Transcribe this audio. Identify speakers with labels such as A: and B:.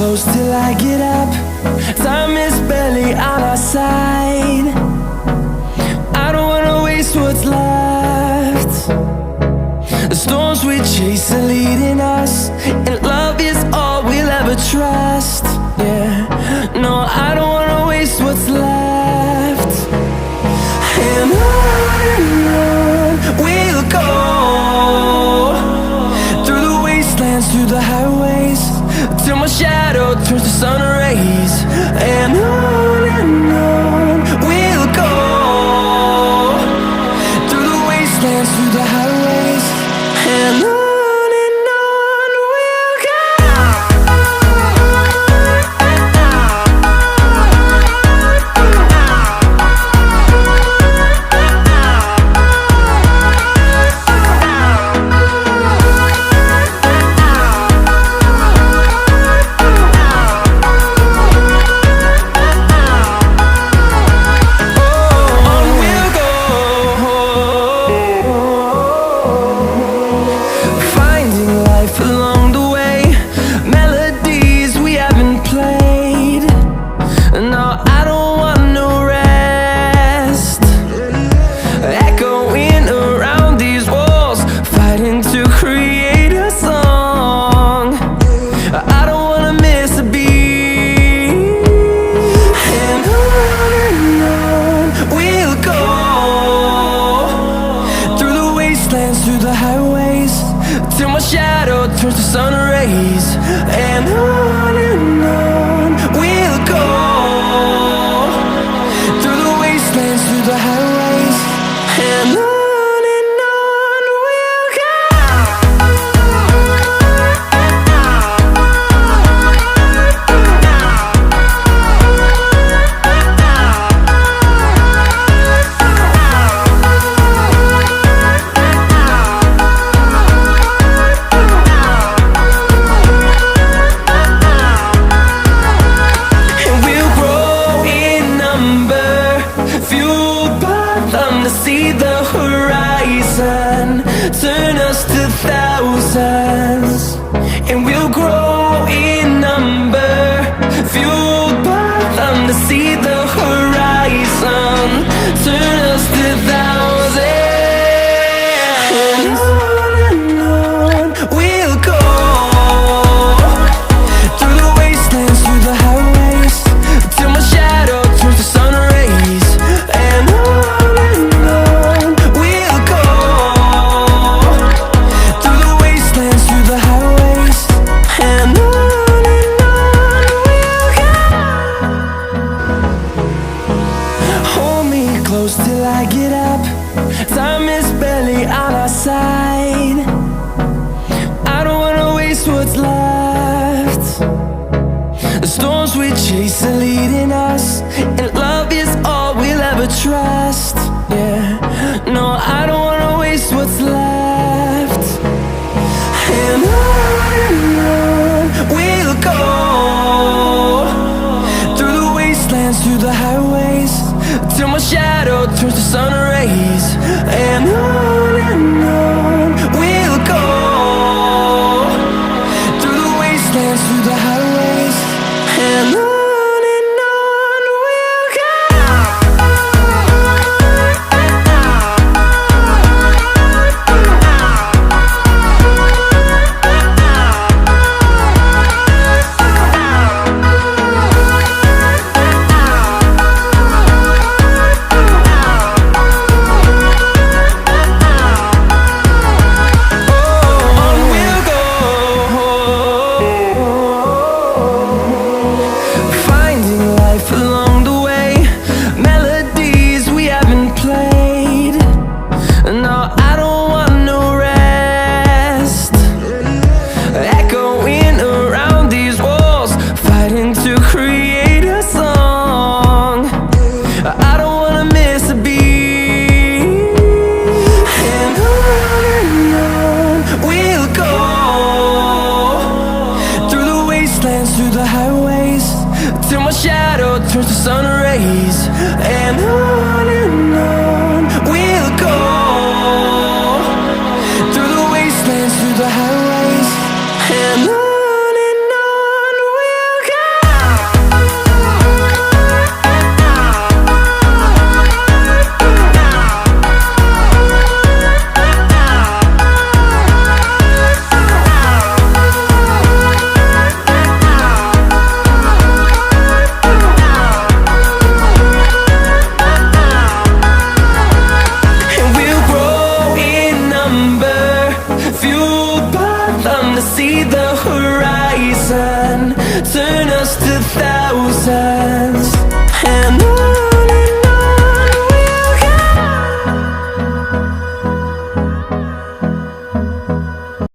A: close till I get up. Time is barely on our side. I don't wanna waste what's left. The storms we chase are leading us, and love is all we'll ever trust. Yeah, no, I don't wanna waste what's left. And on we'll go, through the wastelands, through the highways, till my shadow turns to sun rays. And on we'll go, through the wastelands, through the highways, and on we'll go. Through the highways, till my shadow turns to sun rays. And on we'll go, through the wastelands, through the highways, and on we'll go. See the horizon, turn us to thousands, and we'll grow in number, fueled by them to see the horizon, turn us to thousands. And on we'll go, through the wastelands, through the highways, till my shadow turns to sun rays. And close till I get up. Time is barely on our side. I don't wanna waste what's left. The storms we chase are leading us, and love is all we'll ever trust. Yeah, no, I don't wanna waste what's left. And on we'll go, through the wastelands, through the highways, till my shadow turns to sun rays. And on we'll go, through the wastelands, through the highways, and on we'll go. Turns to sun rays. And on we'll go, through the wastelands, through the highways, and on we'll go. the horizon, turn us to thousands.